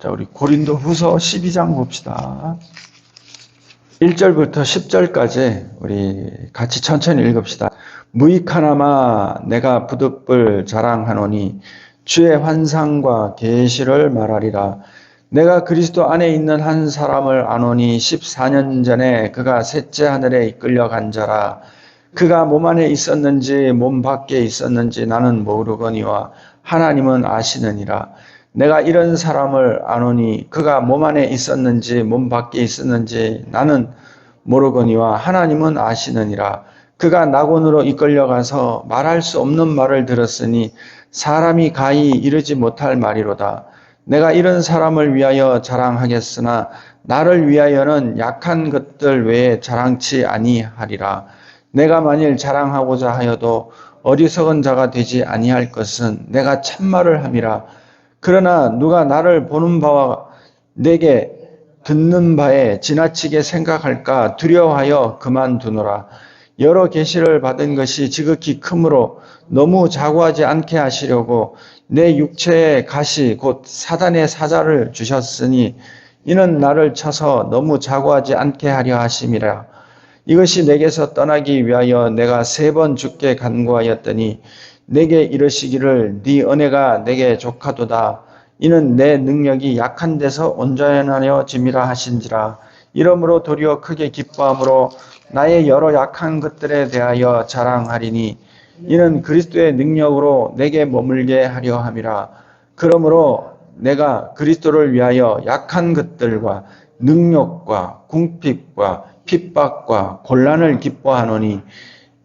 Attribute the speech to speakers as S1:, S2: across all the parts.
S1: 자, 우리 고린도후서 12장 봅시다. 1절부터 10절까지 우리 같이 천천히 읽읍시다. 무익하나마 내가 부득불 자랑하노니 주의 환상과 계시를 말하리라. 내가 그리스도 안에 있는 한 사람을 아노니 14년 전에 그가 셋째 하늘에 이끌려간 자라. 그가 몸 안에 있었는지 몸 밖에 있었는지 나는 모르거니와 하나님은 아시느니라. 내가 이런 사람을 아노니 그가 몸 안에 있었는지 몸 밖에 있었는지 나는 모르거니와 하나님은 아시느니라. 그가 낙원으로 이끌려가서 말할 수 없는 말을 들었으니 사람이 가히 이르지 못할 말이로다. 내가 이런 사람을 위하여 자랑하겠으나 나를 위하여는 약한 것들 외에 자랑치 아니하리라. 내가 만일 자랑하고자 하여도 어리석은 자가 되지 아니할 것은 내가 참말을 함이라. 그러나 누가 나를 보는 바와 내게 듣는 바에 지나치게 생각할까 두려워하여 그만두노라. 여러 계시를 받은 것이 지극히 크므로 너무 자고하지 않게 하시려고 내 육체의 가시 곧 사단의 사자를 주셨으니 이는 나를 쳐서 너무 자고하지 않게 하려 하심이라. 이것이 내게서 떠나기 위하여 내가 3번 주께 간구하였더니 내게 이르시기를 네 은혜가 내게 족하도다. 이는 내 능력이 약한 데서 온전하여 짐이라 하신지라. 이러므로 도리어 크게 기뻐함으로 나의 여러 약한 것들에 대하여 자랑하리니 이는 그리스도의 능력으로 내게 머물게 하려 함이라. 그러므로 내가 그리스도를 위하여 약한 것들과 능력과 궁핍과 핍박과 곤란을 기뻐하노니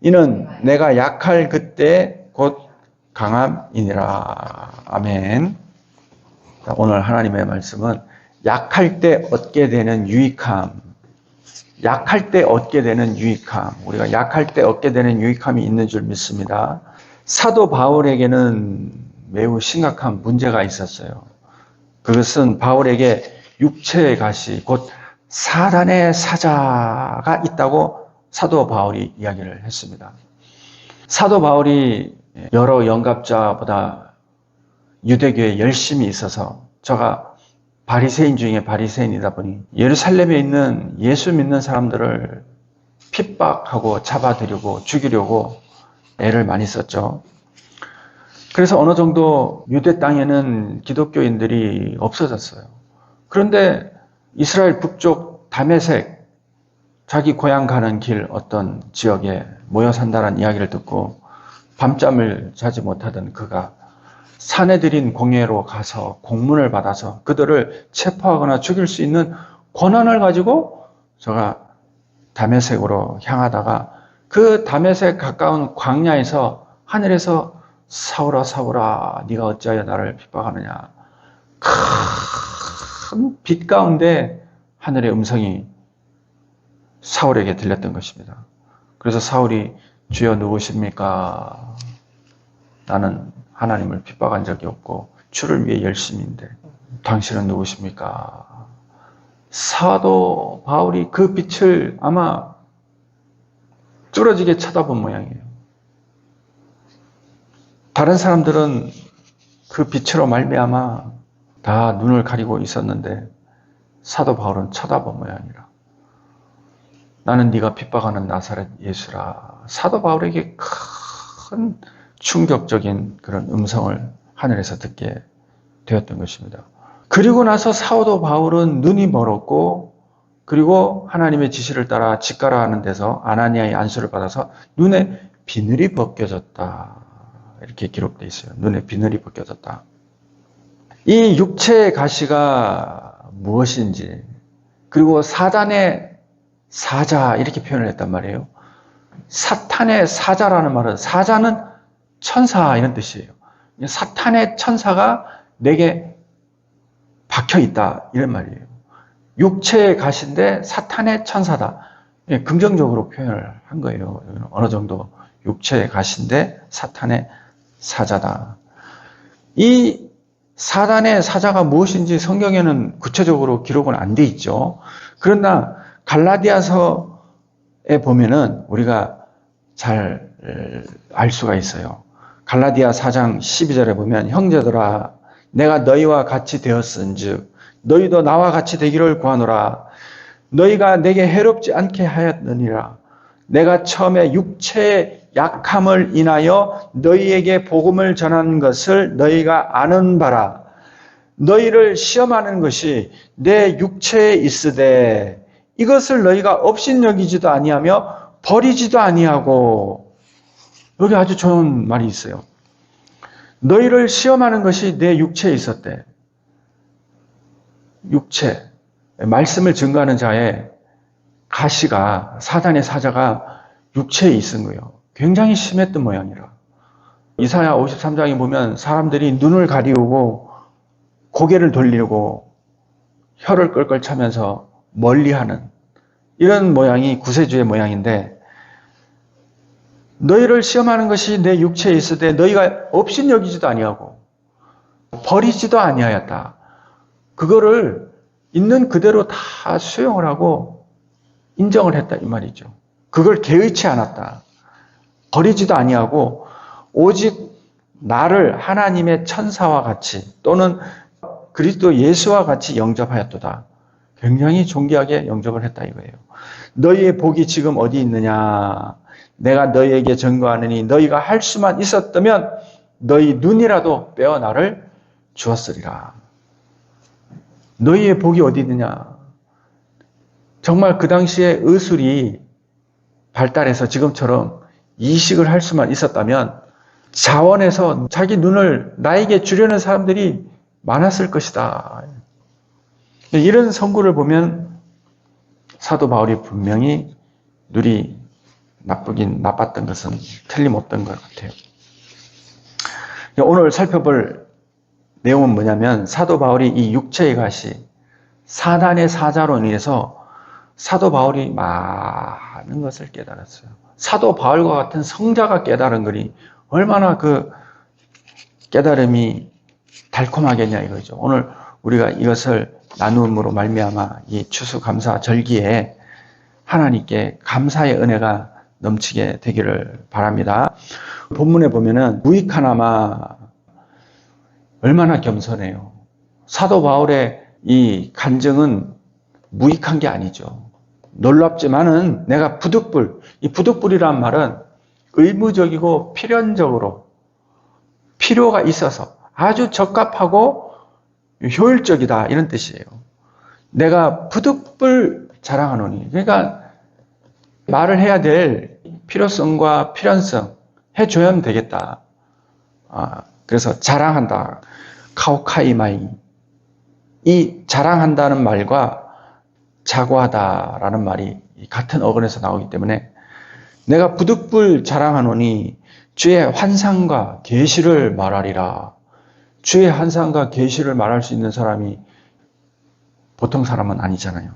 S1: 이는 내가 약할 그때 곧 강함이니라. 아멘. 오늘 하나님의 말씀은 약할 때 얻게 되는 유익함, 약할 때 얻게 되는 유익함, 우리가 약할 때 얻게 되는 유익함이 있는 줄 믿습니다. 사도 바울에게는 매우 심각한 문제가 있었어요. 그것은 바울에게 육체의 가시, 곧 사단의 사자가 있다고 사도 바울이 이야기를 했습니다. 사도 바울이 여러 영갑자보다 유대교에 열심히 있어서 저가 바리새인 중에 바리새인이다 보니 예루살렘에 있는 예수 믿는 사람들을 핍박하고 잡아들이고 죽이려고 애를 많이 썼죠. 그래서 어느 정도 유대 땅에는 기독교인들이 없어졌어요. 그런데 이스라엘 북쪽 다메섹, 자기 고향 가는 길 어떤 지역에 모여 산다는 이야기를 듣고 밤잠을 자지 못하던 그가 사내들인 공회로 가서 공문을 받아서 그들을 체포하거나 죽일 수 있는 권한을 가지고 저가 다메섹으로 향하다가 그 다메섹 가까운 광야에서 하늘에서 사울아 사울아 네가 어찌하여 나를 핍박하느냐, 큰 빛 가운데 하늘의 음성이 사울에게 들렸던 것입니다. 그래서 사울이 주여 누구십니까? 나는 하나님을 핍박한 적이 없고 주를 위해 열심인데 당신은 누구십니까? 사도 바울이 그 빛을 아마 뚫어지게 쳐다본 모양이에요. 다른 사람들은 그 빛으로 말미암아 다 눈을 가리고 있었는데 사도 바울은 쳐다본 모양이라. 나는 네가 핍박하는 나사렛 예수라. 사도 바울에게 큰 충격적인 그런 음성을 하늘에서 듣게 되었던 것입니다. 그리고 나서 사도 바울은 눈이 멀었고 그리고 하나님의 지시를 따라 직가라 하는 데서 아나니아의 안수를 받아서 눈에 비늘이 벗겨졌다. 이렇게 기록되어 있어요. 눈에 비늘이 벗겨졌다. 이 육체의 가시가 무엇인지 그리고 사단의 사자 이렇게 표현을 했단 말이에요. 사탄의 사자라는 말은 사자는 천사 이런 뜻이에요. 사탄의 천사가 내게 박혀있다 이런 말이에요. 육체의 가시인데 사탄의 천사다. 긍정적으로 표현을 한 거예요. 어느 정도 육체의 가시인데 사탄의 사자다. 이 사단의 사자가 무엇인지 성경에는 구체적으로 기록은 안 돼 있죠. 그러나 갈라디아서에 보면은 우리가 잘 알 수가 있어요. 갈라디아 4장 12절에 보면 형제들아 내가 너희와 같이 되었은즉 너희도 나와 같이 되기를 구하노라. 너희가 내게 해롭지 않게 하였느니라. 내가 처음에 육체의 약함을 인하여 너희에게 복음을 전한 것을 너희가 아는 바라. 너희를 시험하는 것이 내 육체에 있으되 이것을 너희가 업신여기지도 아니하며 버리지도 아니하고. 여기 아주 좋은 말이 있어요. 너희를 시험하는 것이 내 육체에 있었대. 육체, 말씀을 증거하는 자의 가시가, 사단의 사자가 육체에 있은 거예요. 굉장히 심했던 모양이라. 이사야 53장에 보면 사람들이 눈을 가리우고 고개를 돌리고 혀를 끌끌 차면서 멀리하는 이런 모양이 구세주의 모양인데, 너희를 시험하는 것이 내 육체에 있으되 너희가 업신여기지도 아니하고 버리지도 아니하였다. 그거를 있는 그대로 다 수용을 하고 인정을 했다 이 말이죠. 그걸 개의치 않았다. 버리지도 아니하고 오직 나를 하나님의 천사와 같이 또는 그리스도 예수와 같이 영접하였도다. 굉장히 존귀하게 영접을 했다 이거예요. 너희의 복이 지금 어디 있느냐? 내가 너희에게 증거하느니 너희가 할 수만 있었다면 너희 눈이라도 빼어 나를 주었으리라. 너희의 복이 어디 있느냐? 정말 그 당시에 의술이 발달해서 지금처럼 이식을 할 수만 있었다면 자원해서 자기 눈을 나에게 주려는 사람들이 많았을 것이다. 이런 선구를 보면 사도 바울이 분명히 눈이 나쁘긴 나빴던 것은 틀림없던 것 같아요. 오늘 살펴볼 내용은 뭐냐면 사도 바울이 이 육체의 가시, 사단의 사자로 인해서 사도 바울이 많은 것을 깨달았어요. 사도 바울과 같은 성자가 깨달은 것이 얼마나 그 깨달음이 달콤하겠냐 이거죠. 오늘 우리가 이것을 나눔으로 말미암아 이 추수감사 절기에 하나님께 감사의 은혜가 넘치게 되기를 바랍니다. 본문에 보면은 무익하나마 얼마나 겸손해요. 사도 바울의 이 간증은 무익한 게 아니죠. 놀랍지만은 내가 부득불, 이 부득불이란 말은 의무적이고 필연적으로 필요가 있어서 아주 적합하고 효율적이다 이런 뜻이에요. 내가 부득불 자랑하노니, 그러니까 말을 해야 될 필요성과 필연성 해줘야 되겠다. 그래서 자랑한다. 카오카이마이. 이 자랑한다는 말과 자고하다라는 말이 같은 어근에서 나오기 때문에 내가 부득불 자랑하노니 주의 환상과 계시를 말하리라. 주의 환상과 계시를 말할 수 있는 사람이 보통 사람은 아니잖아요.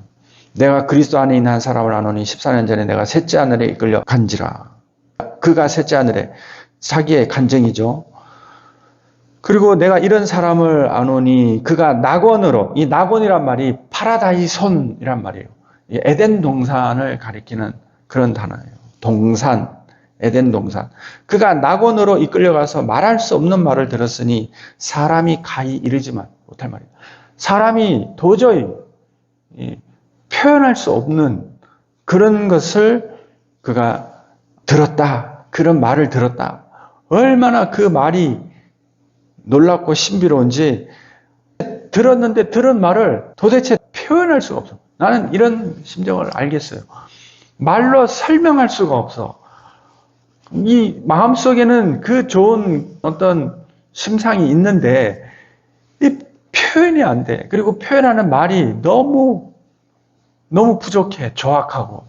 S1: 내가 그리스도 안에 있는 한 사람을 아노니 14년 전에 내가 셋째 하늘에 이끌려 간지라. 그가 셋째 하늘에 자기의 간증이죠. 그리고 내가 이런 사람을 아노니 그가 낙원으로, 이 낙원이란 말이 파라다이손이란 말이에요. 에덴 동산을 가리키는 그런 단어예요. 동산, 에덴 동산. 그가 낙원으로 이끌려가서 말할 수 없는 말을 들었으니 사람이 가히 이르지만 못할 말이에요. 사람이 도저히 표현할 수 없는 그런 것을 그가 들었다. 그런 말을 들었다. 얼마나 그 말이 놀랍고 신비로운지 들었는데 들은 말을 도대체 표현할 수가 없어. 나는 이런 심정을 알겠어요. 말로 설명할 수가 없어. 이 마음속에는 그 좋은 어떤 심상이 있는데 이 표현이 안 돼. 그리고 표현하는 말이 너무 부족해. 조악하고.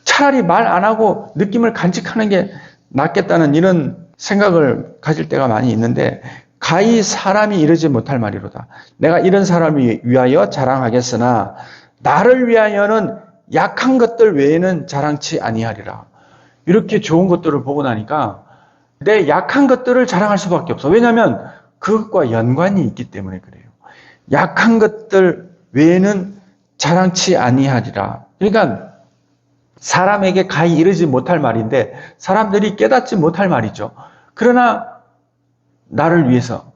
S1: 차라리 말 안 하고 느낌을 간직하는 게 낫겠다는 이런 생각을 가질 때가 많이 있는데 가히 사람이 이르지 못할 말이로다. 내가 이런 사람을 위하여 자랑하겠으나 나를 위하여는 약한 것들 외에는 자랑치 아니하리라. 이렇게 좋은 것들을 보고 나니까 내 약한 것들을 자랑할 수밖에 없어. 왜냐하면 그것과 연관이 있기 때문에 그래요. 약한 것들 외에는 자랑치 아니하리라. 그러니까 사람에게 가히 이르지 못할 말인데 사람들이 깨닫지 못할 말이죠. 그러나 나를 위해서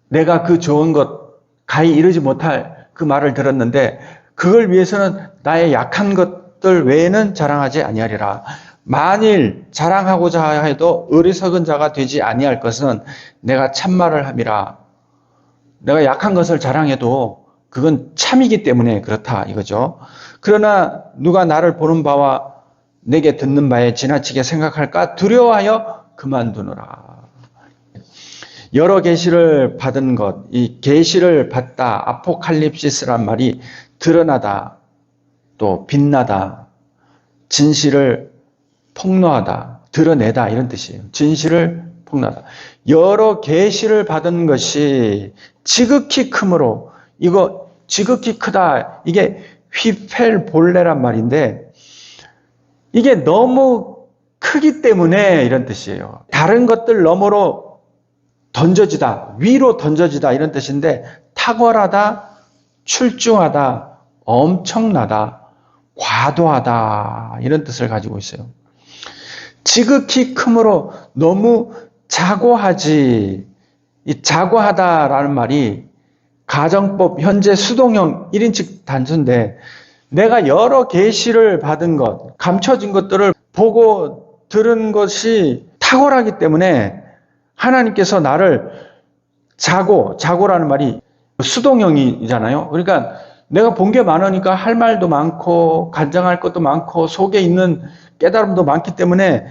S1: 내가 그 좋은 것, 가히 이르지 못할 그 말을 들었는데 그걸 위해서는 나의 약한 것들 외에는 자랑하지 아니하리라. 만일 자랑하고자 해도 어리석은 자가 되지 아니할 것은 내가 참말을 함이라. 내가 약한 것을 자랑해도 그건 참이기 때문에 그렇다 이거죠. 그러나 누가 나를 보는 바와 내게 듣는 바에 지나치게 생각할까 두려워하여 그만두노라. 여러 계시를 받은 것, 이 계시를 받다, 아포칼립시스란 말이 드러나다, 또 빛나다, 진실을 폭로하다, 드러내다 이런 뜻이에요. 진실을 폭로하다. 여러 계시를 받은 것이 지극히 크므로, 이거 지극히 크다, 이게 휘펠볼레란 말인데 이게 너무 크기 때문에 이런 뜻이에요. 다른 것들 너머로 던져지다, 위로 던져지다 이런 뜻인데 탁월하다, 출중하다, 엄청나다, 과도하다 이런 뜻을 가지고 있어요. 지극히 크므로 너무 자고하지. 이 자고하다라는 말이 가정법 현재 수동형 1인칭 단수인데 내가 여러 계시를 받은 것, 감춰진 것들을 보고 들은 것이 탁월하기 때문에 하나님께서 나를 자고라는 말이 수동형이잖아요. 그러니까 내가 본 게 많으니까 할 말도 많고 간증할 것도 많고 속에 있는 깨달음도 많기 때문에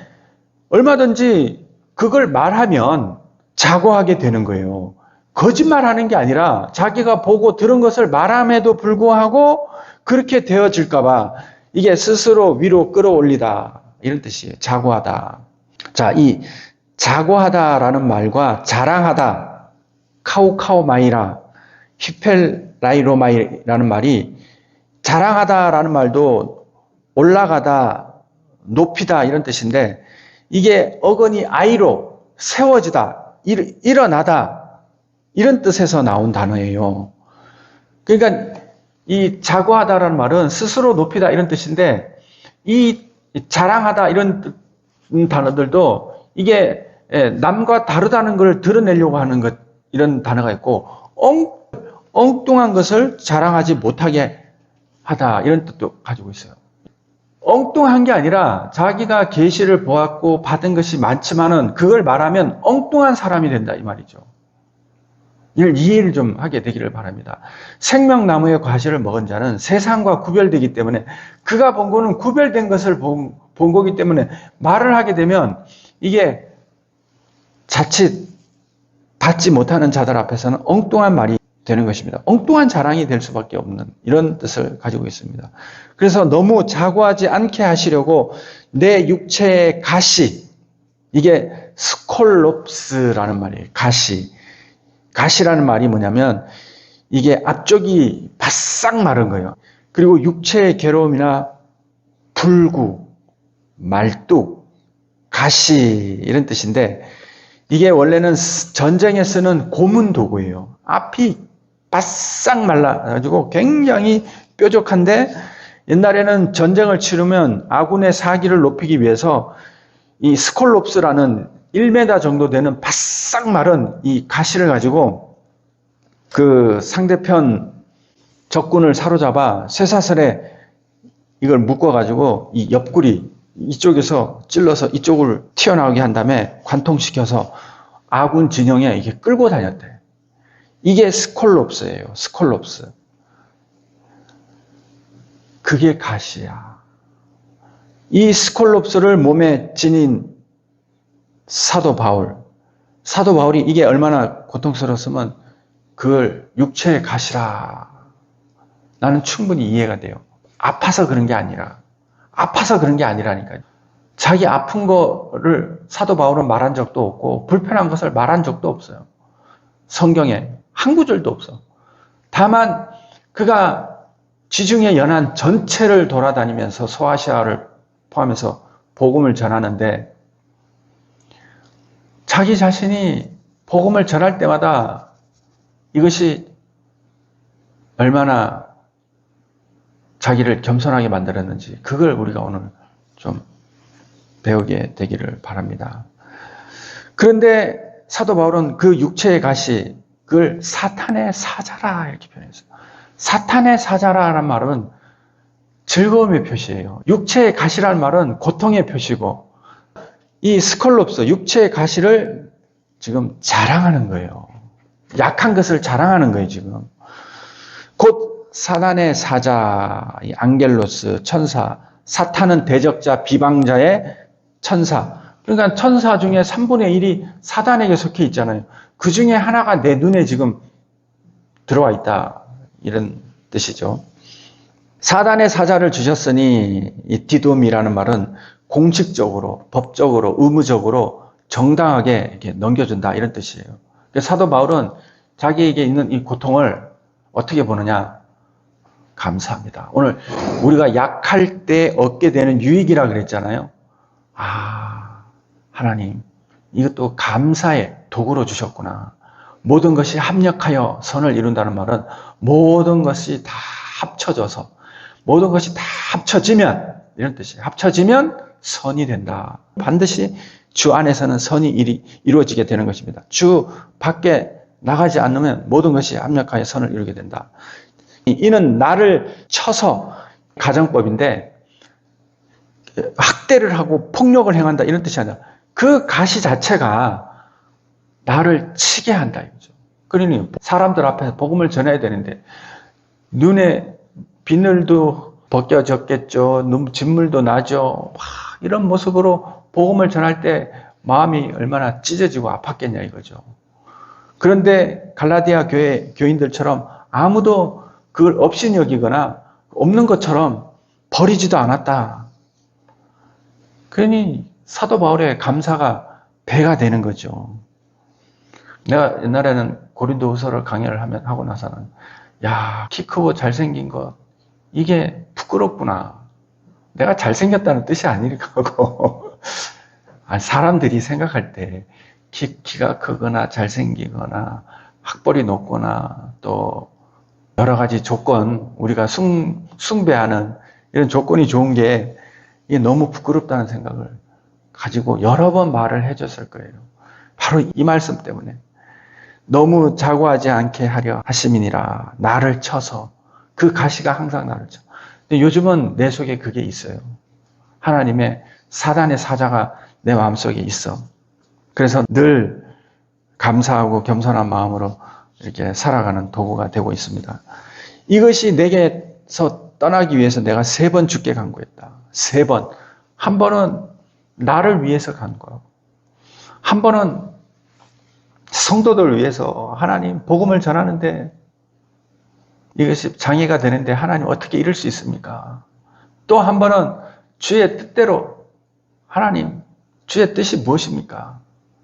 S1: 얼마든지 그걸 말하면 자고하게 되는 거예요. 거짓말하는 게 아니라 자기가 보고 들은 것을 말함에도 불구하고 그렇게 되어질까 봐 이게 스스로 위로 끌어올리다 이런 뜻이에요. 자고하다. 자, 이 자고하다라는 말과 자랑하다, 카우카우마이라, 히펠라이로마이라는 말이 자랑하다라는 말도 올라가다, 높이다 이런 뜻인데 이게 어근이 아이로 세워지다, 일어나다 이런 뜻에서 나온 단어예요. 그러니까 이 자고하다라는 말은 스스로 높이다 이런 뜻인데 이 자랑하다 이런 단어들도 이게 남과 다르다는 걸 드러내려고 하는 것 이런 단어가 있고 엉뚱한 것을 자랑하지 못하게 하다 이런 뜻도 가지고 있어요. 엉뚱한 게 아니라 자기가 계시를 보았고 받은 것이 많지만은 그걸 말하면 엉뚱한 사람이 된다 이 말이죠. 이걸 이해를 좀 하게 되기를 바랍니다. 생명나무의 과실을 먹은 자는 세상과 구별되기 때문에 그가 본 거는 구별된 것을 본 거기 때문에 말을 하게 되면 이게 자칫 받지 못하는 자들 앞에서는 엉뚱한 말이 되는 것입니다. 엉뚱한 자랑이 될 수밖에 없는 이런 뜻을 가지고 있습니다. 그래서 너무 자고하지 않게 하시려고 내 육체의 가시, 이게 스콜롭스라는 말이에요. 가시라는 말이 뭐냐면 이게 앞쪽이 바싹 마른 거예요. 그리고 육체의 괴로움이나 불구, 말뚝, 가시 이런 뜻인데 이게 원래는 전쟁에 쓰는 고문 도구예요. 앞이 바싹 말라가지고 굉장히 뾰족한데 옛날에는 전쟁을 치르면 아군의 사기를 높이기 위해서 이 스콜롭스라는 1m 정도 되는 바싹 마른 이 가시를 가지고 그 상대편 적군을 사로잡아 쇠사슬에 이걸 묶어가지고 이 옆구리 이쪽에서 찔러서 이쪽을 튀어나오게 한 다음에 관통시켜서 아군 진영에 이게 끌고 다녔대. 이게 스콜롭스예요. 스콜롭스. 그게 가시야. 이 스콜롭스를 몸에 지닌 사도 바울이 이게 얼마나 고통스러웠으면 그걸 육체의 가시라. 나는 충분히 이해가 돼요. 아파서 그런 게 아니라니까요. 자기 아픈 거를 사도 바울은 말한 적도 없고 불편한 것을 말한 적도 없어요. 성경에 한 구절도 없어. 다만 그가 지중해 연안 전체를 돌아다니면서 소아시아를 포함해서 복음을 전하는데 자기 자신이 복음을 전할 때마다 이것이 얼마나 자기를 겸손하게 만들었는지 그걸 우리가 오늘 좀 배우게 되기를 바랍니다. 그런데 사도 바울은 그 육체의 가시, 그걸 사탄의 사자라 이렇게 표현했어요. 사탄의 사자라는 말은 즐거움의 표시예요. 육체의 가시라는 말은 고통의 표시고, 이 스콜롭스, 육체의 가시를 지금 자랑하는 거예요. 약한 것을 자랑하는 거예요, 지금. 곧 사단의 사자, 이 앙겔로스, 천사, 사탄은 대적자, 비방자의 천사. 그러니까 천사 중에 3분의 1이 사단에게 속해 있잖아요. 그 중에 하나가 내 눈에 지금 들어와 있다. 이런 뜻이죠. 사단의 사자를 주셨으니 이 디돔이라는 말은 공식적으로, 법적으로, 의무적으로 정당하게 이렇게 넘겨준다 이런 뜻이에요. 사도 바울은 자기에게 있는 이 고통을 어떻게 보느냐? 감사합니다. 오늘 우리가 약할 때 얻게 되는 유익이라 그랬잖아요. 하나님, 이것도 감사의 도구로 주셨구나. 모든 것이 합력하여 선을 이룬다는 말은 모든 것이 다 합쳐져서, 모든 것이 다 합쳐지면, 이런 뜻이에요. 합쳐지면 선이 된다. 반드시 주 안에서는 선이 이루어지게 되는 것입니다. 주 밖에 나가지 않으면 모든 것이 합력하여 선을 이루게 된다. 이는 나를 쳐서, 가정법인데 학대를 하고 폭력을 행한다 이런 뜻이 아니라 그 가시 자체가 나를 치게 한다 이거죠. 그러니 사람들 앞에서 복음을 전해야 되는데 눈에 비늘도 벗겨졌겠죠. 진물도 나죠. 이런 모습으로 복음을 전할 때 마음이 얼마나 찢어지고 아팠겠냐 이거죠. 그런데 갈라디아 교인들처럼 아무도 그걸 없이 여기거나 없는 것처럼 버리지도 않았다. 그러니 사도 바울의 감사가 배가 되는 거죠. 내가 옛날에는 고린도후서를 강의를 하고 나서는 키 크고 잘생긴 것 이게 부끄럽구나. 내가 잘생겼다는 뜻이 아니라고. 사람들이 생각할 때 키가 크거나 잘생기거나 학벌이 높거나 또 여러 가지 조건, 우리가 숭배하는 이런 조건이 좋은 게 이게 너무 부끄럽다는 생각을 가지고 여러 번 말을 해줬을 거예요. 바로 이 말씀 때문에. 너무 자고하지 않게 하려 하심이니라. 나를 쳐서. 그 가시가 항상 나를 쳐. 근데 요즘은 내 속에 그게 있어요. 하나님의 사단의 사자가 내 마음속에 있어. 그래서 늘 감사하고 겸손한 마음으로 이렇게 살아가는 도구가 되고 있습니다. 이것이 내게서 떠나기 위해서 내가 3번 죽게 간구했다. 3번. 한 번은 나를 위해서 간구하고, 한 번은 성도들 위해서 하나님 복음을 전하는데 이것이 장애가 되는데 하나님 어떻게 이룰 수 있습니까? 또 한 번은 주의 뜻대로 하나님 주의 뜻이 무엇입니까?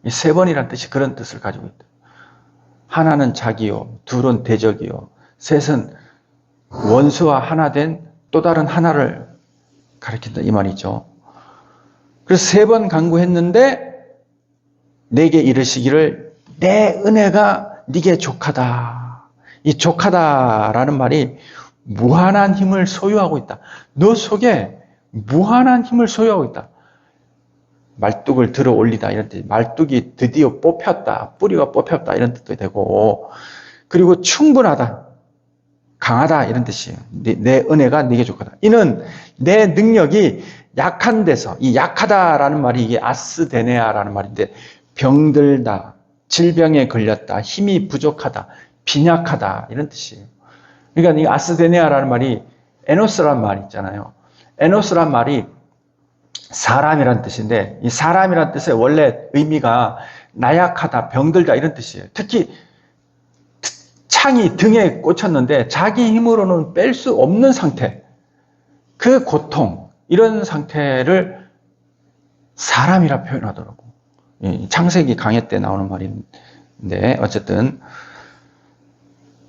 S1: 이 3번이라는 뜻이 그런 뜻을 가지고 있다. 하나는 자기요, 둘은 대적이요, 셋은 원수와 하나 된 또 다른 하나를 가리킨다 이 말이죠. 그래서 3번 간구했는데 내게 이르시기를 내 은혜가 네게 족하다. 이 족하다라는 말이 무한한 힘을 소유하고 있다. 너 속에 무한한 힘을 소유하고 있다. 말뚝을 들어 올리다 이런 뜻. 말뚝이 드디어 뽑혔다. 뿌리가 뽑혔다 이런 뜻도 되고, 그리고 충분하다. 강하다 이런 뜻이에요. 내 은혜가 네게 족하다. 이는 내 능력이 약한 데서, 이 약하다라는 말이 이게 아스데네아라는 말인데 병들다, 질병에 걸렸다, 힘이 부족하다, 빈약하다 이런 뜻이에요. 그러니까 이 아스데네아라는 말이 에노스라는 말 있잖아요. 에노스라는 말이 사람이란 뜻인데 이 사람이란 뜻의 원래 의미가 나약하다, 병들다 이런 뜻이에요. 특히 창이 등에 꽂혔는데 자기 힘으로는 뺄 수 없는 상태, 그 고통, 이런 상태를 사람이라 표현하더라고. 창세기 강해 때 나오는 말인데 어쨌든,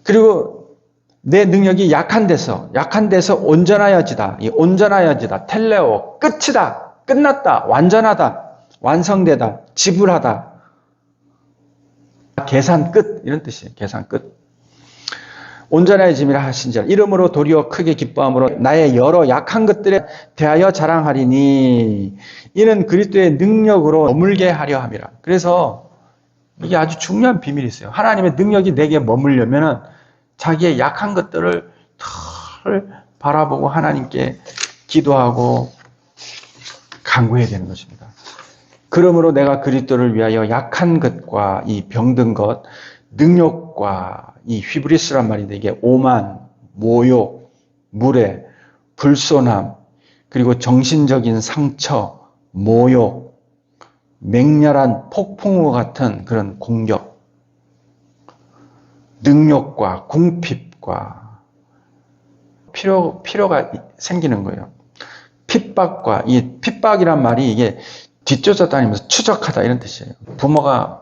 S1: 그리고 내 능력이 약한 데서 온전하여지다. 이 온전하여지다, 텔레오, 끝이다, 끝났다, 완전하다, 완성되다, 지불하다, 계산 끝 이런 뜻이에요. 계산 끝. 온전해짐이라 하신지라 이름으로 도리어 크게 기뻐함으로 나의 여러 약한 것들에 대하여 자랑하리니 이는 그리스도의 능력으로 머물게 하려 함이라. 그래서 이게 아주 중요한 비밀이 있어요. 하나님의 능력이 내게 머물려면은 자기의 약한 것들을 털 바라보고 하나님께 기도하고 간구해야 되는 것입니다. 그러므로 내가 그리스도를 위하여 약한 것과 이 병든 것, 능욕과 이 휘브리스란 말인데 이게 오만, 모욕, 무례, 불손함, 그리고 정신적인 상처, 모욕, 맹렬한 폭풍우 같은 그런 공격, 능욕과 궁핍과 필요가 생기는 거예요. 핍박과, 이 핍박이란 말이 이게 뒤쫓아다니면서 추적하다 이런 뜻이에요. 부모가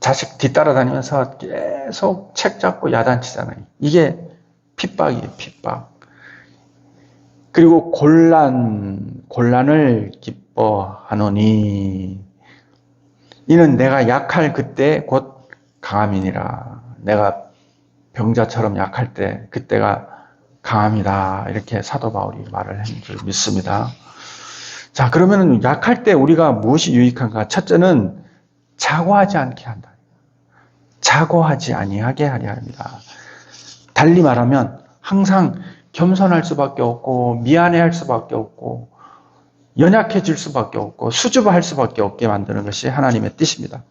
S1: 자식 뒤따라다니면서 계속 책 잡고 야단치잖아요. 이게 핍박이에요, 핍박. 그리고 곤란을 기뻐하노니 이는 내가 약할 그때 곧 강함이니라. 내가 병자처럼 약할 때 그때가 강함이다. 이렇게 사도 바울이 말을 한 줄 믿습니다. 자, 그러면 약할 때 우리가 무엇이 유익한가? 첫째는 자고하지 않게 한다. 자고하지 아니하게 하려 합니다. 달리 말하면 항상 겸손할 수밖에 없고 미안해할 수밖에 없고 연약해질 수밖에 없고 수줍어할 수밖에 없게 만드는 것이 하나님의 뜻입니다.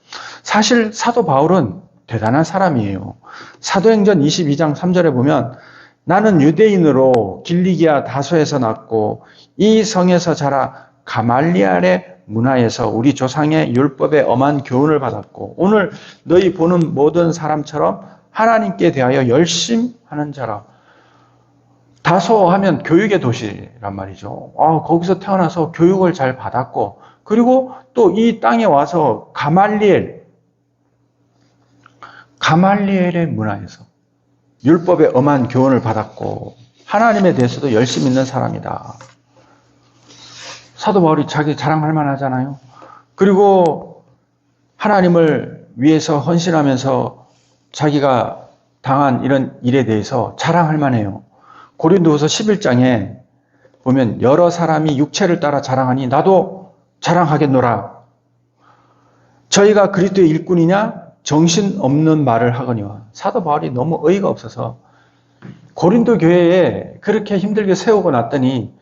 S1: 사실 사도 바울은 대단한 사람이에요. 사도행전 22장 3절에 보면 나는 유대인으로 길리기아 다소에서 났고 이 성에서 자라 가말리알의 문화에서 우리 조상의 율법에 엄한 교훈을 받았고 오늘 너희 보는 모든 사람처럼 하나님께 대하여 열심하는 자라. 다소 하면 교육의 도시란 말이죠. 거기서 태어나서 교육을 잘 받았고 그리고 또 이 땅에 와서 가말리엘의 문화에서 율법에 엄한 교훈을 받았고 하나님에 대해서도 열심히 있는 사람이다. 사도 바울이 자기 자랑할 만하잖아요. 그리고 하나님을 위해서 헌신하면서 자기가 당한 이런 일에 대해서 자랑할 만해요. 고린도후서 11장에 보면 여러 사람이 육체를 따라 자랑하니 나도 자랑하겠노라. 저희가 그리스도의 일꾼이냐? 정신없는 말을 하거니와. 사도 바울이 너무 어이가 없어서 고린도 교회에 그렇게 힘들게 세우고 났더니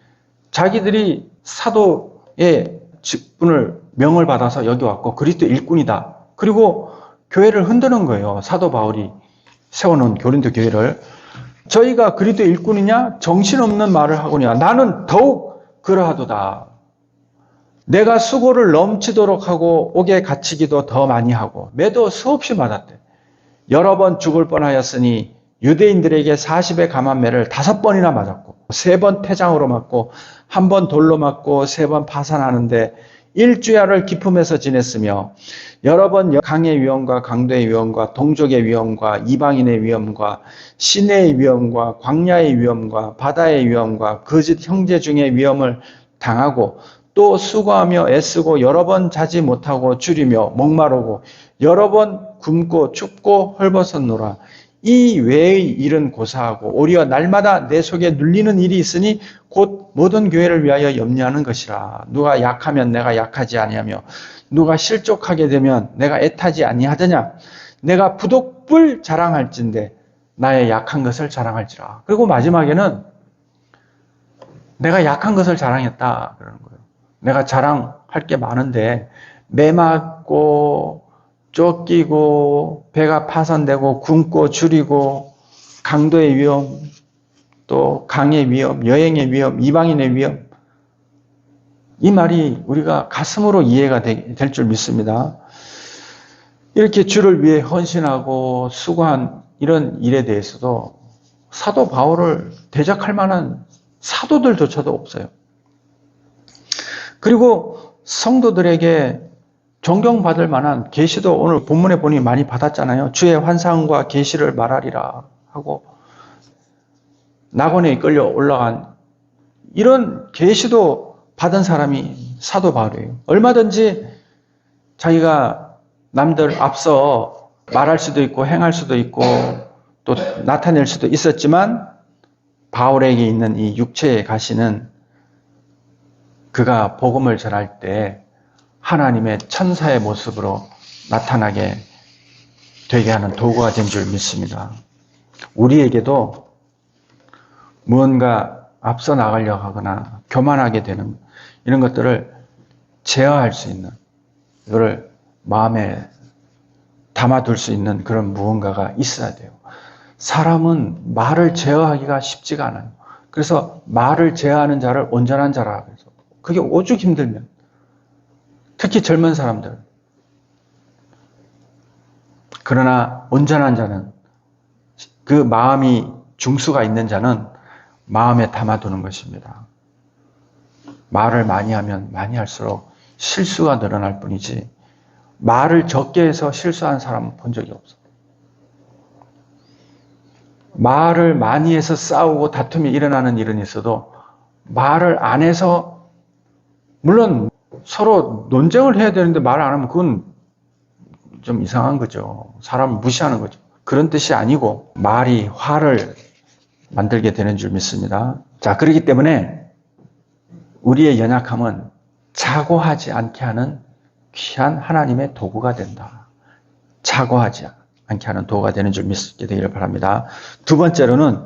S1: 자기들이 사도의 직분을 명을 받아서 여기 왔고 그리스도 일꾼이다. 그리고 교회를 흔드는 거예요. 사도 바울이 세워놓은 고린도 교회를. 저희가 그리스도 일꾼이냐? 정신없는 말을 하거니와. 나는 더욱 그러하도다. 내가 수고를 넘치도록 하고 옥에 갇히기도 더 많이 하고 매도 수없이 맞았대. 여러 번 죽을 뻔하였으니 유대인들에게 40의 감한매를 5번이나 맞았고 3번 태장으로 맞고 1번 돌로 맞고 3번 파산하는데 일주야를 기품에서 지냈으며 여러 번 강의 위험과 강도의 위험과 동족의 위험과 이방인의 위험과 시내의 위험과 광야의 위험과 바다의 위험과 거짓 형제 중의 위험을 당하고 또 수고하며 애쓰고 여러 번 자지 못하고 줄이며 목마르고 여러 번 굶고 춥고 헐벗었노라. 이 외의 일은 고사하고 오히려 날마다 내 속에 눌리는 일이 있으니 곧 모든 교회를 위하여 염려하는 것이라. 누가 약하면 내가 약하지 아니하며 누가 실족하게 되면 내가 애타지 아니하더냐. 내가 부득불 자랑할진대 나의 약한 것을 자랑할지라. 그리고 마지막에는 내가 약한 것을 자랑했다 그러는 거예요. 내가 자랑할 게 많은데 매맞고 쫓기고 배가 파손되고 굶고 줄이고 강도의 위험 또 강의 위험, 여행의 위험, 이방인의 위험 이 말이 우리가 가슴으로 이해가 될 줄 믿습니다. 이렇게 주를 위해 헌신하고 수고한 이런 일에 대해서도 사도 바울을 대적할 만한 사도들조차도 없어요. 그리고 성도들에게 존경받을 만한 계시도 오늘 본문에 보니 많이 받았잖아요. 주의 환상과 계시를 말하리라 하고 낙원에 이끌려 올라간 이런 계시도 받은 사람이 사도 바울이에요. 얼마든지 자기가 남들 앞서 말할 수도 있고 행할 수도 있고 또 나타낼 수도 있었지만 바울에게 있는 이 육체의 가시는 그가 복음을 전할 때 하나님의 천사의 모습으로 나타나게 되게 하는 도구가 된 줄 믿습니다. 우리에게도 무언가 앞서 나가려고 하거나 교만하게 되는 이런 것들을 제어할 수 있는, 이거를 마음에 담아둘 수 있는 그런 무언가가 있어야 돼요. 사람은 말을 제어하기가 쉽지가 않아요. 그래서 말을 제어하는 자를 온전한 자라 그래서 그게 오죽 힘들면, 특히 젊은 사람들. 그러나 온전한 자는, 그 마음이 중수가 있는 자는 마음에 담아두는 것입니다. 말을 많이 하면 많이 할수록 실수가 늘어날 뿐이지 말을 적게 해서 실수한 사람은 본 적이 없어요. 말을 많이 해서 싸우고 다툼이 일어나는 일은 있어도 말을 안 해서, 물론 서로 논쟁을 해야 되는데 말을 안 하면 그건 좀 이상한 거죠. 사람을 무시하는 거죠. 그런 뜻이 아니고 말이 화를 만들게 되는 줄 믿습니다. 자, 그렇기 때문에 우리의 연약함은 자고하지 않게 하는 귀한 하나님의 도구가 된다. 자고하지 않게 하는 도구가 되는 줄 믿게 되기를 바랍니다. 두 번째로는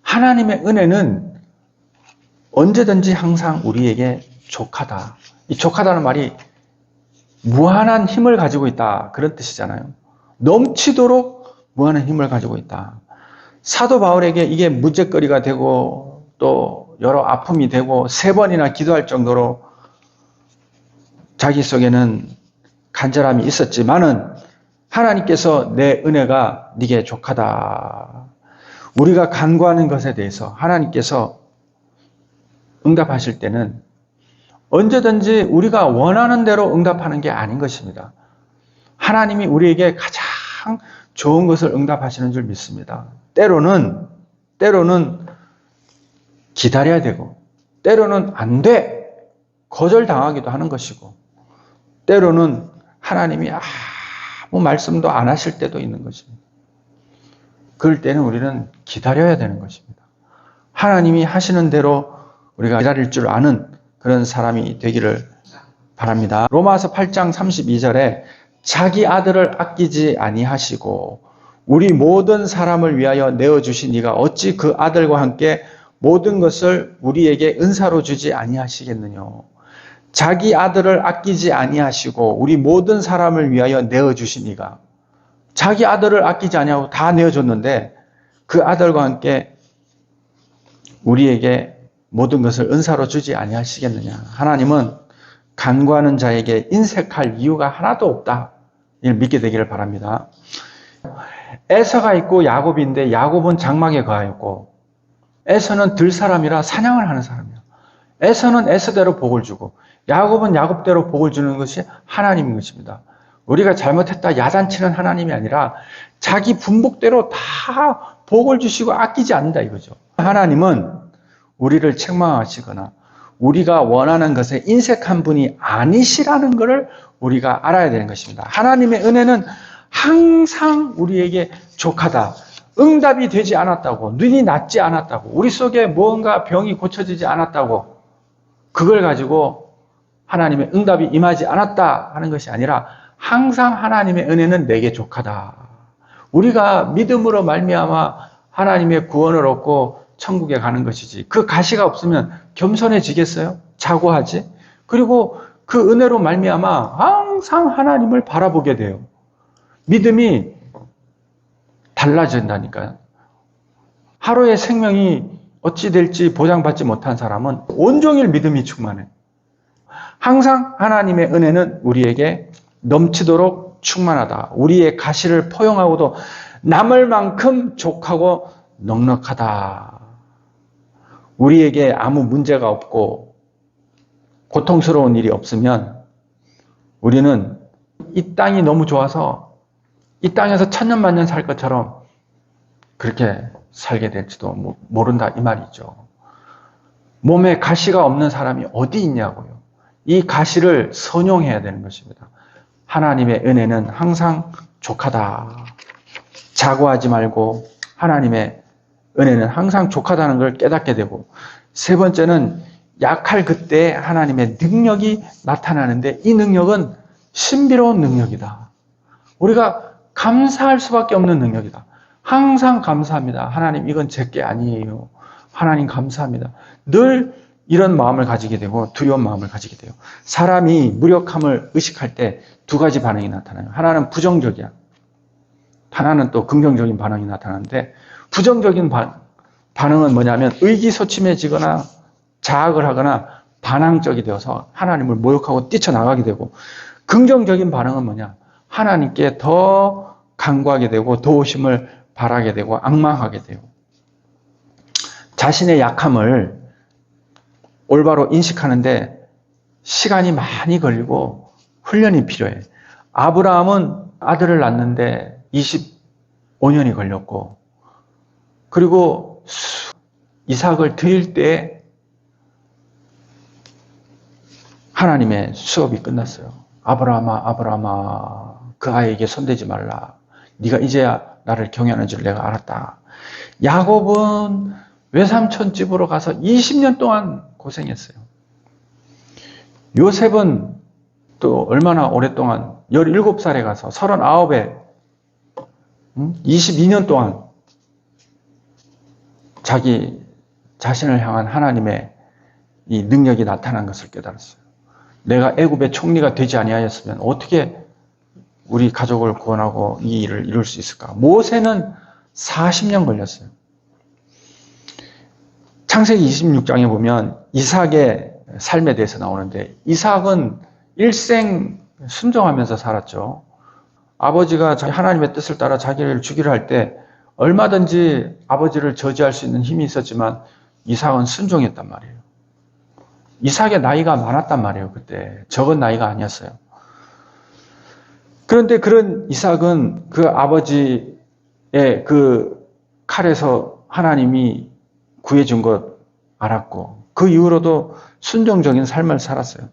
S1: 하나님의 은혜는 언제든지 항상 우리에게 족하다. 이 족하다는 말이 무한한 힘을 가지고 있다, 그런 뜻이잖아요. 넘치도록 무한한 힘을 가지고 있다. 사도 바울에게 이게 문제거리가 되고 또 여러 아픔이 되고 3번이나 기도할 정도로 자기 속에는 간절함이 있었지만은 하나님께서 내 은혜가 네게 족하다. 우리가 간구하는 것에 대해서 하나님께서 응답하실 때는 언제든지 우리가 원하는 대로 응답하는 게 아닌 것입니다. 하나님이 우리에게 가장 좋은 것을 응답하시는 줄 믿습니다. 때로는 기다려야 되고, 때로는 안 돼! 거절당하기도 하는 것이고, 때로는 하나님이 아무 말씀도 안 하실 때도 있는 것입니다. 그럴 때는 우리는 기다려야 되는 것입니다. 하나님이 하시는 대로 우리가 기다릴 줄 아는 그런 사람이 되기를 바랍니다. 로마서 8장 32절에 자기 아들을 아끼지 아니하시고 우리 모든 사람을 위하여 내어주신 이가 어찌 그 아들과 함께 모든 것을 우리에게 은사로 주지 아니하시겠느냐. 자기 아들을 아끼지 아니하시고 우리 모든 사람을 위하여 내어주신 이가, 자기 아들을 아끼지 아니하고 다 내어줬는데 그 아들과 함께 우리에게 모든 것을 은사로 주지 아니하시겠느냐. 하나님은 간구하는 자에게 인색할 이유가 하나도 없다. 이를 믿게 되기를 바랍니다. 에서가 있고 야곱인데 야곱은 장막에 거하였고 에서는 들 사람이라 사냥을 하는 사람이야. 에서는 에서대로 복을 주고 야곱은 야곱대로 복을 주는 것이 하나님인 것입니다. 우리가 잘못했다 야단치는 하나님이 아니라 자기 분복대로 다 복을 주시고 아끼지 않는다 이거죠. 하나님은 우리를 책망하시거나 우리가 원하는 것에 인색한 분이 아니시라는 것을 우리가 알아야 되는 것입니다. 하나님의 은혜는 항상 우리에게 족하다. 응답이 되지 않았다고, 눈이 낮지 않았다고, 우리 속에 무언가 병이 고쳐지지 않았다고, 그걸 가지고 하나님의 응답이 임하지 않았다 하는 것이 아니라 항상 하나님의 은혜는 내게 족하다. 우리가 믿음으로 말미암아 하나님의 구원을 얻고 천국에 가는 것이지, 그 가시가 없으면 겸손해지겠어요? 자고하지? 그리고 그 은혜로 말미암아 항상 하나님을 바라보게 돼요. 믿음이 달라진다니까요. 하루의 생명이 어찌 될지 보장받지 못한 사람은 온종일 믿음이 충만해. 항상 하나님의 은혜는 우리에게 넘치도록 충만하다. 우리의 가시를 포용하고도 남을 만큼 족하고 넉넉하다. 우리에게 아무 문제가 없고 고통스러운 일이 없으면 우리는 이 땅이 너무 좋아서 이 땅에서 천년만년 살 것처럼 그렇게 살게 될지도 모른다 이 말이죠. 몸에 가시가 없는 사람이 어디 있냐고요. 이 가시를 선용해야 되는 것입니다. 하나님의 은혜는 항상 족하다. 자고하지 말고 하나님의 은혜는 항상 족하다는 걸 깨닫게 되고, 세 번째는 약할 그때 하나님의 능력이 나타나는데 이 능력은 신비로운 능력이다. 우리가 감사할 수밖에 없는 능력이다. 항상 감사합니다. 하나님, 이건 제게 아니에요. 하나님 감사합니다. 늘 이런 마음을 가지게 되고 두려운 마음을 가지게 돼요. 사람이 무력함을 의식할 때 두 가지 반응이 나타나요. 하나는 부정적이야. 하나는 또 긍정적인 반응이 나타나는데, 부정적인 반응은 뭐냐면 의기소침해지거나 자학을 하거나 반항적이 되어서 하나님을 모욕하고 뛰쳐나가게 되고, 긍정적인 반응은 뭐냐? 하나님께 더 간구하게 되고 도우심을 바라게 되고 앙망하게 돼요. 자신의 약함을 올바로 인식하는데 시간이 많이 걸리고 훈련이 필요해. 아브라함은 아들을 낳는데 25년이 걸렸고, 그리고 이삭을 드릴 때 하나님의 수업이 끝났어요. 아브라함아, 아브라함아, 그 아이에게 손대지 말라. 네가 이제야 나를 경외하는 줄 내가 알았다. 야곱은 외삼촌 집으로 가서 20년 동안 고생했어요. 요셉은 또 얼마나 오랫동안 17살에 가서 39에 22년 동안 자기 자신을 향한 하나님의 이 능력이 나타난 것을 깨달았어요. 내가 애굽의 총리가 되지 아니하였으면 어떻게 우리 가족을 구원하고 이 일을 이룰 수 있을까? 모세는 40년 걸렸어요. 창세기 26장에 보면 이삭의 삶에 대해서 나오는데, 이삭은 일생 순종하면서 살았죠. 아버지가 하나님의 뜻을 따라 자기를 죽이려 할 때 얼마든지 아버지를 저지할 수 있는 힘이 있었지만 이삭은 순종했단 말이에요. 이삭의 나이가 많았단 말이에요. 그때 적은 나이가 아니었어요. 그런데 그런 이삭은 그 아버지의 그 칼에서 하나님이 구해준 것 알았고, 그 이후로도 순종적인 삶을 살았어요.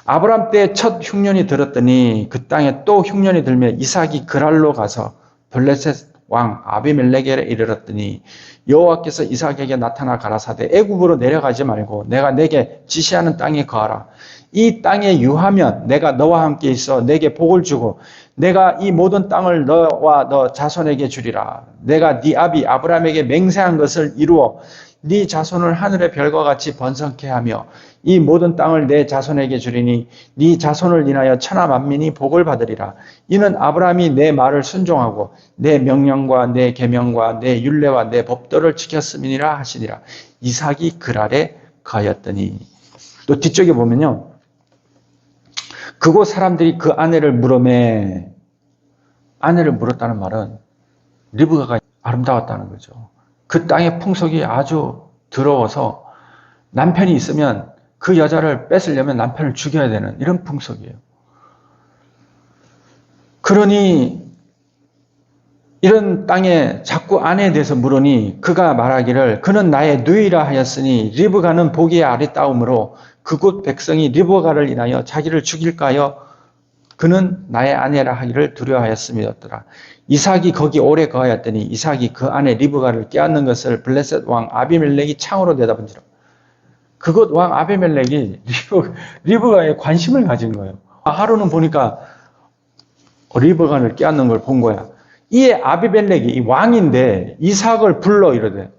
S1: 아브람 때 첫 흉년이 들었더니 그 땅에 또 흉년이 들며 이삭이 그랄로 가서 블레셋 왕 아비멜렉에 이르렀더니 여호와께서 이삭에게 나타나 가라사대 애굽으로 내려가지 말고 내가 내게 지시하는 땅에 거하라. 이 땅에 유하면 내가 너와 함께 있어 내게 복을 주고 내가 이 모든 땅을 너와 너 자손에게 주리라. 내가 네 아비 아브라함에게 맹세한 것을 이루어 네 자손을 하늘의 별과 같이 번성케 하며 이 모든 땅을 내 자손에게 주리니 네 자손을 인하여 천하 만민이 복을 받으리라. 이는 아브라함이 내 말을 순종하고 내 명령과 내 계명과 내 율례와 내 법도를 지켰음이니라 하시니라. 이삭이 그랄에 거하였더니, 또 뒤쪽에 보면요, 그곳 사람들이 그 아내를 물으매, 아내를 물었다는 말은 리브가가 아름다웠다는 거죠. 그 땅의 풍속이 아주 더러워서 남편이 있으면 그 여자를 뺏으려면 남편을 죽여야 되는 이런 풍속이에요. 그러니 이런 땅에 자꾸 아내에 대해서 물으니 그가 말하기를 그는 나의 누이라 하였으니 리브가는 보기에 아리따움으로 그곳 백성이 리브가를 인하여 자기를 죽일까 하여 그는 나의 아내라 하기를 두려워하였음이었더라. 이삭이 거기 오래 거하였더니 이삭이 그 아내 리브가를 깨앗는 것을 블레셋 왕 아비멜렉이 창으로 내다본지라. 그곳 왕 아비멜렉이 리브가에 관심을 가진 거예요. 하루는 보니까 리브가를 깨앗는 걸 본 거야. 이에 아비멜렉이 왕인데 이삭을 불러 이러대.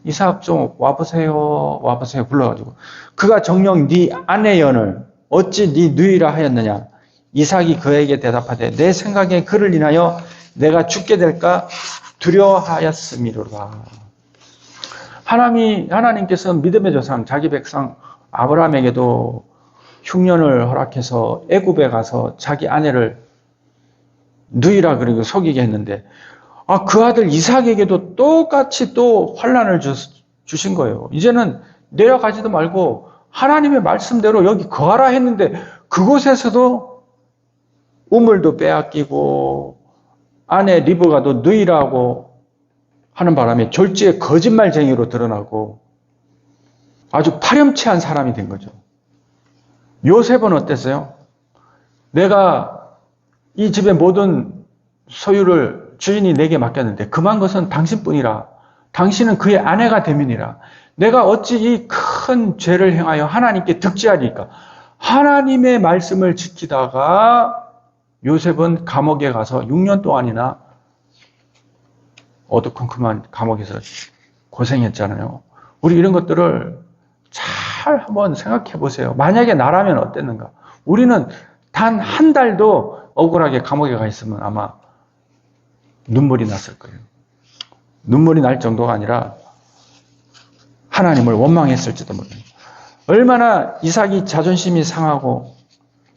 S1: 이삭 좀 와보세요. 와보세요. 불러가지고 그가 정녕 네 아내연을 어찌 네 누이라 하였느냐. 이삭이 그에게 대답하되 내 생각에 그를 인하여 내가 죽게 될까 두려워하였음이로라. 하나님께서 믿음의 조상 자기 백성 아브라함에게도 흉년을 허락해서 애굽에 가서 자기 아내를 누이라 그리고 속이게 했는데, 그 아들 이삭에게도 똑같이 또 환난을 주신 거예요. 이제는 내려가지도 말고 하나님의 말씀대로 여기 거하라 했는데 그곳에서도 우물도 빼앗기고 아내 리브가도 누이라고 하는 바람에 졸지에 거짓말쟁이로 드러나고 아주 파렴치한 사람이 된 거죠. 요셉은 어땠어요? 내가 이 집의 모든 소유를 주인이 내게 맡겼는데 금한 것은 당신뿐이라. 당신은 그의 아내가 됨이니라. 내가 어찌 이 큰 죄를 행하여 하나님께 득죄하리까? 하나님의 말씀을 지키다가 요셉은 감옥에 가서 6년 동안이나 어두컴컴한 감옥에서 고생했잖아요. 우리 이런 것들을 잘 한번 생각해 보세요. 만약에 나라면 어땠는가? 우리는 단 한 달도 억울하게 감옥에 가 있으면 아마 눈물이 났을 거예요. 눈물이 날 정도가 아니라 하나님을 원망했을지도 모릅니다. 얼마나 이삭이 자존심이 상하고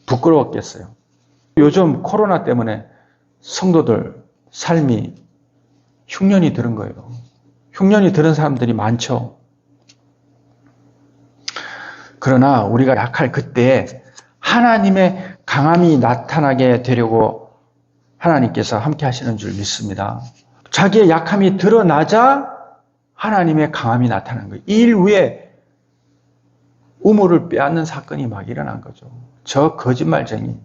S1: 부끄러웠겠어요. 요즘 코로나 때문에 성도들 삶이 흉년이 들은 거예요. 흉년이 들은 사람들이 많죠. 그러나 우리가 약할 그때에 하나님의 강함이 나타나게 되려고 하나님께서 함께 하시는 줄 믿습니다. 자기의 약함이 드러나자 하나님의 강함이 나타난 거예요. 이 일 후에 우물을 빼앗는 사건이 막 일어난 거죠. 저 거짓말쟁이,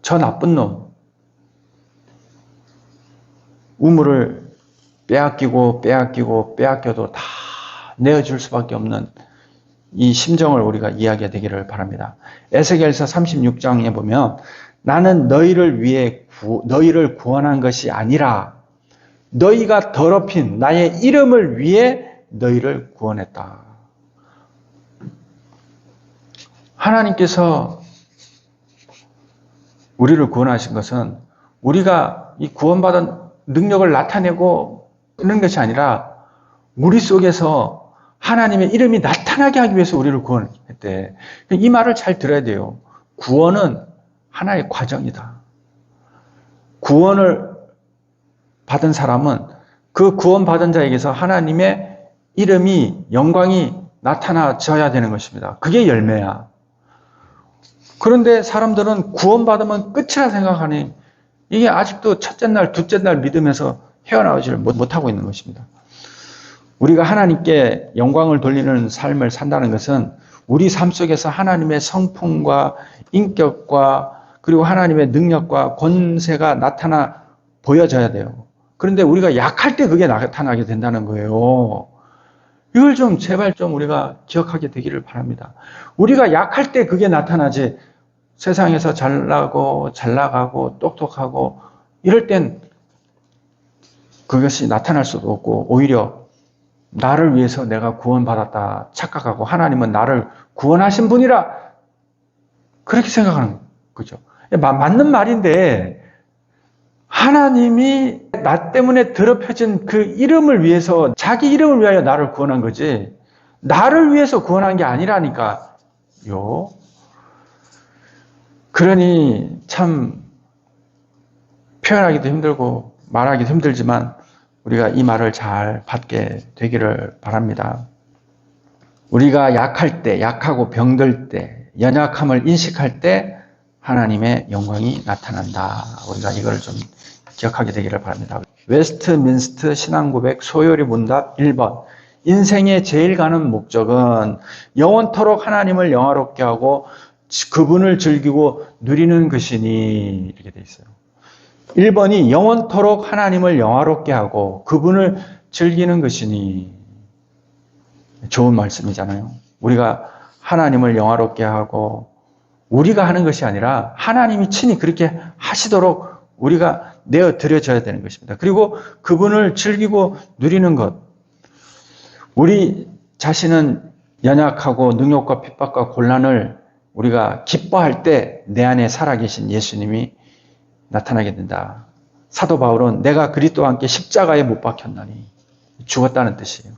S1: 저 나쁜 놈, 우물을 빼앗겨도 다 내어줄 수밖에 없는 이 심정을 우리가 이해하게 되기를 바랍니다. 에스겔서 36장에 보면 나는 너희를 구원한 것이 아니라 너희가 더럽힌 나의 이름을 위해 너희를 구원했다. 하나님께서 우리를 구원하신 것은 우리가 이 구원받은 능력을 나타내고 이런 것이 아니라 우리 속에서 하나님의 이름이 나타나게 하기 위해서 우리를 구원했대. 이 말을 잘 들어야 돼요. 구원은 하나의 과정이다. 구원을 받은 사람은 그 구원받은 자에게서 하나님의 이름이, 영광이 나타나져야 되는 것입니다. 그게 열매야. 그런데 사람들은 구원받으면 끝이라 생각하니 이게 아직도 첫째 날, 둘째 날 믿음에서 헤어나오지를 못하고 있는 것입니다. 우리가 하나님께 영광을 돌리는 삶을 산다는 것은 우리 삶 속에서 하나님의 성품과 인격과 그리고 하나님의 능력과 권세가 나타나 보여져야 돼요. 그런데 우리가 약할 때 그게 나타나게 된다는 거예요. 이걸 좀 제발 좀 우리가 기억하게 되기를 바랍니다. 우리가 약할 때 그게 나타나지 세상에서 잘나고 잘 나가고 똑똑하고 이럴 땐 그것이 나타날 수도 없고 오히려 나를 위해서 내가 구원받았다 착각하고 하나님은 나를 구원하신 분이라 그렇게 생각하는 거죠. 맞는 말인데 하나님이 나 때문에 더럽혀진 그 이름을 위해서 자기 이름을 위하여 나를 구원한 거지 나를 위해서 구원한 게 아니라니까요. 그러니 참 표현하기도 힘들고 말하기도 힘들지만 우리가 이 말을 잘 받게 되기를 바랍니다. 우리가 약할 때, 약하고 병들 때, 연약함을 인식할 때 하나님의 영광이 나타난다. 우리가 이걸 좀 기억하게 되기를 바랍니다. 웨스트민스터 신앙고백 소요리 문답 1번. 인생의 제일 가는 목적은 영원토록 하나님을 영화롭게 하고 그분을 즐기고 누리는 것이니 이렇게 돼 있어요. 1번이 영원토록 하나님을 영화롭게 하고 그분을 즐기는 것이니 좋은 말씀이잖아요. 우리가 하나님을 영화롭게 하고 우리가 하는 것이 아니라 하나님이 친히 그렇게 하시도록 우리가 내어드려져야 되는 것입니다. 그리고 그분을 즐기고 누리는 것. 우리 자신은 연약하고 능욕과 핍박과 곤란을 우리가 기뻐할 때 내 안에 살아계신 예수님이 나타나게 된다. 사도 바울은 내가 그리스도와 함께 십자가에 못 박혔나니 죽었다는 뜻이에요.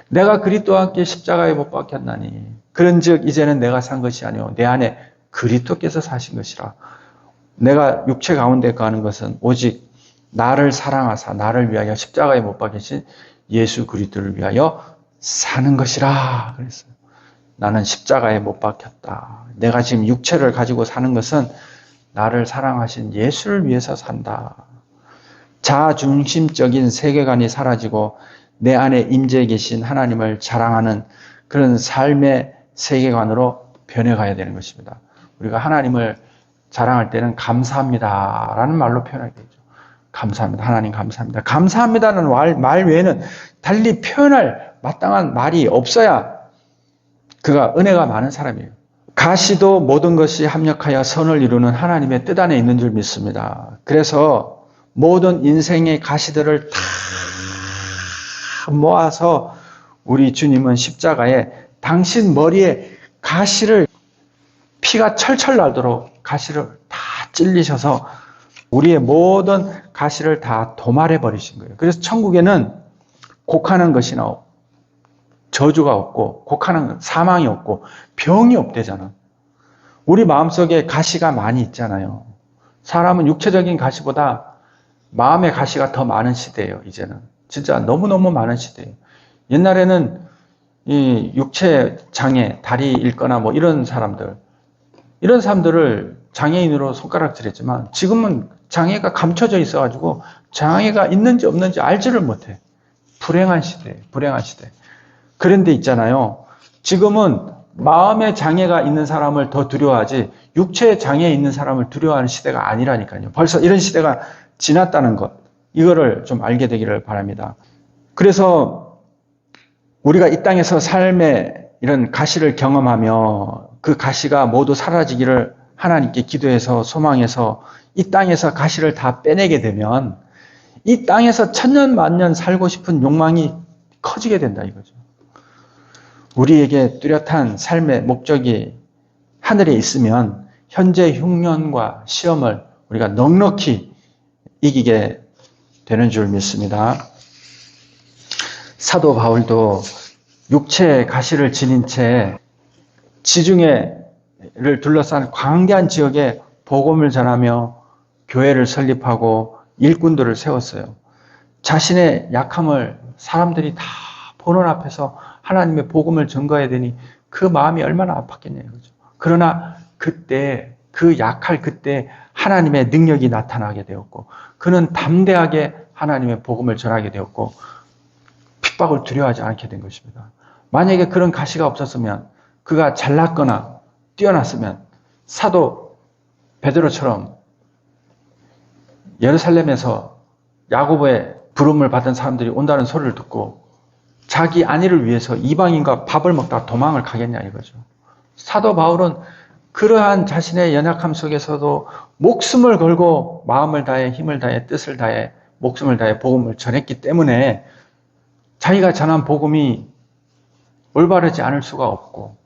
S1: 내가 그리스도와 함께 십자가에 못 박혔나니 그런즉 이제는 내가 산 것이 아니오 내 안에 그리스도께서 사신 것이라. 내가 육체 가운데 거하는 것은 오직 나를 사랑하사 나를 위하여 십자가에 못 박히신 예수 그리스도를 위하여 사는 것이라 그랬어요. 나는 십자가에 못 박혔다. 내가 지금 육체를 가지고 사는 것은 나를 사랑하신 예수를 위해서 산다. 자중심적인 세계관이 사라지고 내 안에 임재해 계신 하나님을 자랑하는 그런 삶의 세계관으로 변해가야 되는 것입니다. 우리가 하나님을 자랑할 때는 감사합니다 라는 말로 표현하게 되죠. 감사합니다. 하나님 감사합니다. 감사합니다는 말 외에는 달리 표현할 마땅한 말이 없어야 그가 은혜가 많은 사람이에요. 가시도 모든 것이 합력하여 선을 이루는 하나님의 뜻 안에 있는 줄 믿습니다. 그래서 모든 인생의 가시들을 다 모아서 우리 주님은 십자가에 당신 머리에 가시를 피가 철철 나도록 가시를 다 찔리셔서 우리의 모든 가시를 다 도말해 버리신 거예요. 그래서 천국에는 곡하는 것이나 없고 저주가 없고 곡하는 사망이 없고 병이 없대잖아. 우리 마음속에 가시가 많이 있잖아요. 사람은 육체적인 가시보다 마음의 가시가 더 많은 시대예요. 이제는 진짜 너무너무 많은 시대예요. 옛날에는 이 육체 장애, 다리 잃거나 뭐 이런 사람들을 장애인으로 손가락질했지만 지금은 장애가 감춰져 있어가지고 장애가 있는지 없는지 알지를 못해. 불행한 시대, 불행한 시대. 그런데 있잖아요. 지금은 마음의 장애가 있는 사람을 더 두려워하지 육체의 장애에 있는 사람을 두려워하는 시대가 아니라니까요. 벌써 이런 시대가 지났다는 것. 이거를 좀 알게 되기를 바랍니다. 그래서 우리가 이 땅에서 삶의 이런 가시를 경험하며 그 가시가 모두 사라지기를 하나님께 기도해서 소망해서 이 땅에서 가시를 다 빼내게 되면 이 땅에서 천년 만년 살고 싶은 욕망이 커지게 된다 이거죠. 우리에게 뚜렷한 삶의 목적이 하늘에 있으면 현재 흉년과 시험을 우리가 넉넉히 이기게 되는 줄 믿습니다. 사도 바울도 육체의 가시를 지닌 채 지중해를 둘러싼 광대한 지역에 복음을 전하며 교회를 설립하고 일꾼들을 세웠어요. 자신의 약함을 사람들이 다 보는 앞에서 하나님의 복음을 전거해야 되니 그 마음이 얼마나 아팠겠냐요. 그죠? 그러나 그때 그 약할 그때 하나님의 능력이 나타나게 되었고 그는 담대하게 하나님의 복음을 전하게 되었고 핍박을 두려워하지 않게 된 것입니다. 만약에 그런 가시가 없었으면 그가 잘났거나 뛰어났으면 사도 베드로처럼 예루살렘에서 야고보의 부름을 받은 사람들이 온다는 소리를 듣고 자기 안위를 위해서 이방인과 밥을 먹다가 도망을 가겠냐 이거죠. 사도 바울은 그러한 자신의 연약함 속에서도 목숨을 걸고 마음을 다해 힘을 다해 뜻을 다해 목숨을 다해 복음을 전했기 때문에 자기가 전한 복음이 올바르지 않을 수가 없고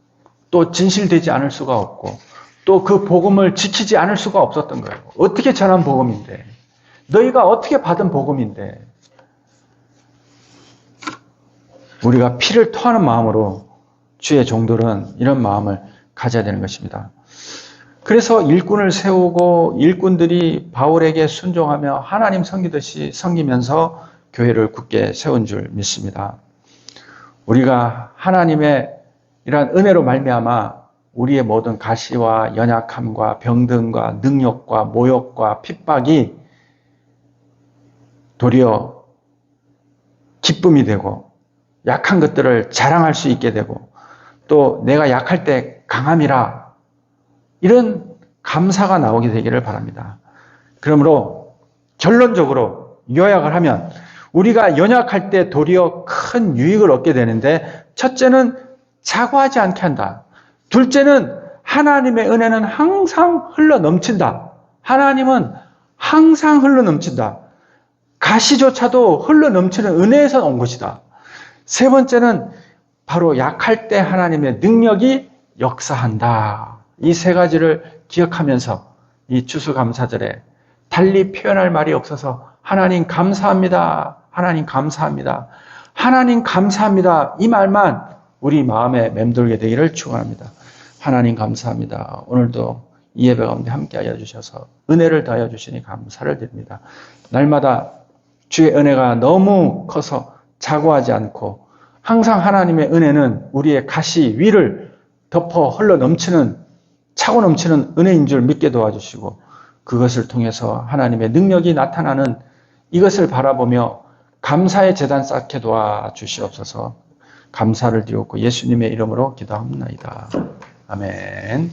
S1: 또 진실되지 않을 수가 없고 또 그 복음을 지키지 않을 수가 없었던 거예요. 어떻게 전한 복음인데 너희가 어떻게 받은 복음인데 우리가 피를 토하는 마음으로 주의 종들은 이런 마음을 가져야 되는 것입니다. 그래서 일꾼을 세우고 일꾼들이 바울에게 순종하며 하나님 섬기듯이 섬기면서 교회를 굳게 세운 줄 믿습니다. 우리가 하나님의 이러한 은혜로 말미암아 우리의 모든 가시와 연약함과 병든과 능력과 모욕과 핍박이 도리어 기쁨이 되고 약한 것들을 자랑할 수 있게 되고 또 내가 약할 때 강함이라 이런 감사가 나오게 되기를 바랍니다. 그러므로 결론적으로 요약을 하면 우리가 연약할 때 도리어 큰 유익을 얻게 되는데 첫째는 자고하지 않게 한다. 둘째는 하나님의 은혜는 항상 흘러 넘친다. 하나님은 항상 흘러 넘친다. 가시조차도 흘러 넘치는 은혜에서 온 것이다. 세 번째는 바로 약할 때 하나님의 능력이 역사한다. 이 세 가지를 기억하면서 이 추수감사절에 달리 표현할 말이 없어서 하나님 감사합니다. 하나님 감사합니다. 하나님 감사합니다. 이 말만 우리 마음에 맴돌게 되기를 축원합니다. 하나님 감사합니다. 오늘도 이 예배 가운데 함께하여 주셔서 은혜를 더하여 주시니 감사를 드립니다. 날마다 주의 은혜가 너무 커서 자고하지 않고 항상 하나님의 은혜는 우리의 가시 위를 덮어 흘러 넘치는 차고 넘치는 은혜인 줄 믿게 도와주시고 그것을 통해서 하나님의 능력이 나타나는 이것을 바라보며 감사의 제단 쌓게 도와주시옵소서. 감사를 드렸고 예수님의 이름으로 기도합니다. 아멘.